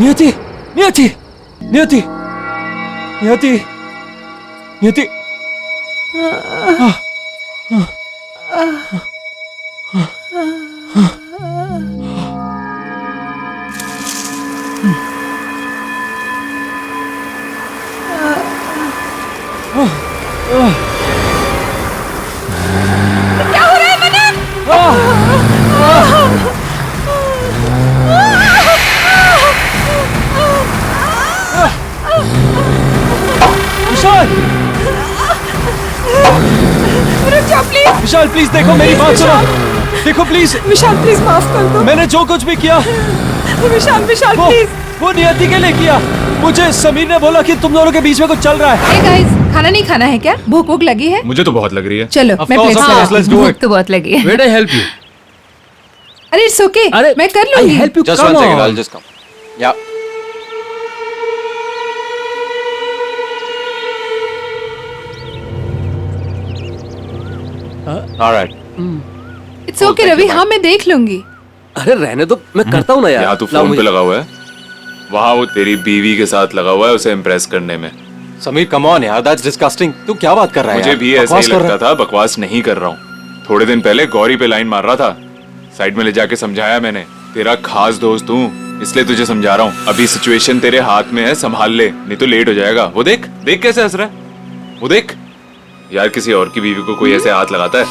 नियति नियति नियति नियति नियति क्या हो रहा है मनन? विशाल रुक जाओ प्लीज। विशाल प्लीज देखो, मेरी बात सुनो, देखो प्लीज। विशाल प्लीज माफ कर दो। मैंने जो कुछ भी किया विशाल विशाल वो प्लीज। वो नियति के लिए किया। मुझे समीर ने बोला कि तुम दोनों के बीच में कुछ चल रहा है। Hey guys, खाना नहीं खाना है क्या? भूख भूख लगी है? मुझे तो बहुत लग रही है। चलो Of मैं course, plate of course, let's do it. तो बहुत लगी है। Where do I help you? अरे इट्स ओके, मैं कर लूंगी। Help you? Just Come one second, on. I'll just come. Yeah. All right. It's okay Ravi, हाँ मैं देख लूंगी। अरे रहने दो, मैं करता हूँ ना यार। यहाँ तू लाओ फोन पे मुझे। लगा हुआ है, वहाँ वो तेरी बीवी के साथ लगा हुआ है उसे इम्प्रेस करने में। समीर कम ऑन यार, दैट्स डिस्गस्टिंग। तू क्या बात कर रहा है मुझे यार? भी ऐसा बकवास ही कर रहा लगता था, बकवास नहीं कर रहा हूँ। थोड़े दिन पहले गौरी पे लाइन मार रहा था, साइड में ले जाके समझाया मैंने। तेरा खास दोस्त हूँ इसलिए तुझे समझा रहा हूँ। अभी सिचुएशन तेरे हाथ में है, संभाल ले नहीं तो लेट हो जाएगा। वो देख देख कैसे हंस रहा है, वो देख। यार किसी और की बीवी को कोई ऐसे हाथ लगाता है?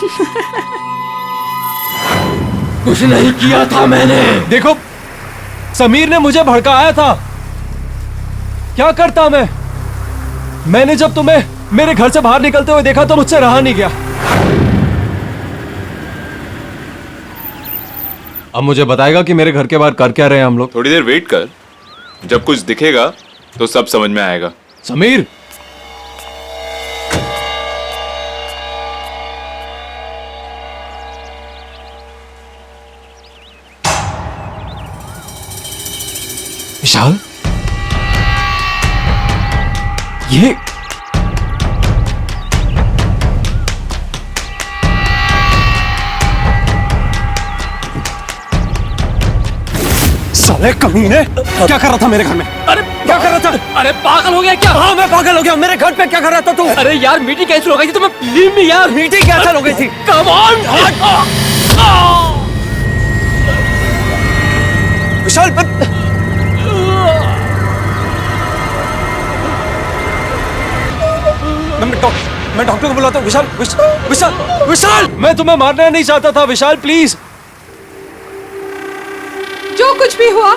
कुछ नहीं किया था मैंने। देखो समीर ने मुझे भड़काया था। क्या करता मैं? मैंने जब तुम्हें मेरे घर से बाहर निकलते हुए देखा तो मुझसे रहा नहीं गया। अब मुझे बताएगा कि मेरे घर के बाहर कर क्या रहे हैं हम लोग? थोड़ी देर वेट कर, जब कुछ दिखेगा तो सब समझ में आएगा। समीर विशाल, ये साले कमीने, क्या कर रहा था मेरे घर में? अरे क्या कर रहा था? अरे पागल हो गया क्या? हाँ मैं पागल हो गया। मेरे घर पे क्या कर रहा था तू? अरे यार मीटिंग कैंसिल हो गई थी, तो मैं लीव में यार। मीटिंग कैंसिल हो गई थी? Come on. विशाल मैं डॉक्टर को बुलाता हूँ। विशाल विशाल विशाल, मैं तुम्हें मारना नहीं चाहता था विशाल, प्लीज। जो कुछ भी हुआ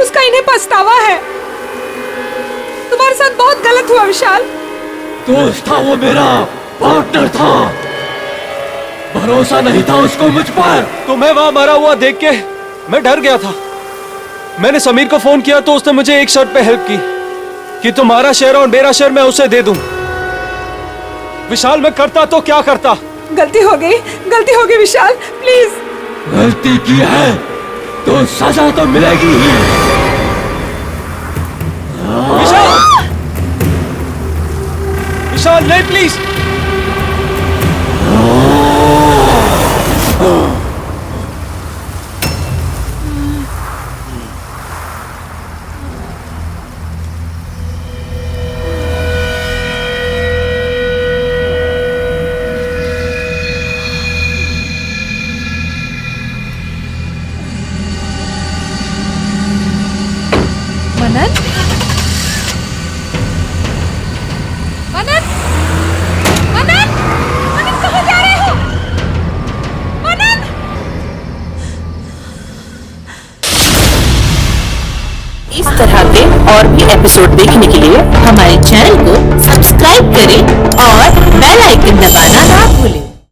उसका इन्हें पछतावा है। तुम्हारे साथ बहुत गलत हुआ विशाल। दोस्त था वो, मेरा पार्टनर था, भरोसा नहीं था उसको मुझ पर। तुम्हें वहां मरा हुआ देख के मैं डर गया था। मैंने समीर को फोन किया तो उसने मुझे एक शर्त पे हेल्प की कि तुम्हारा शेयर और मेरा शेयर मैं उसे दे दूं। विशाल मैं करता तो क्या करता? गलती हो गई विशाल, प्लीज। गलती की है तो सजा तो मिलेगी ही। विशाल विशाल नहीं, प्लीज। मनन, मनन, मनन, मनन कहाँ जा रहे हो? मनन! इस तरह के और भी एपिसोड देखने के लिए हमारे चैनल को सब्सक्राइब करें और बेल आइकन दबाना ना भूलें।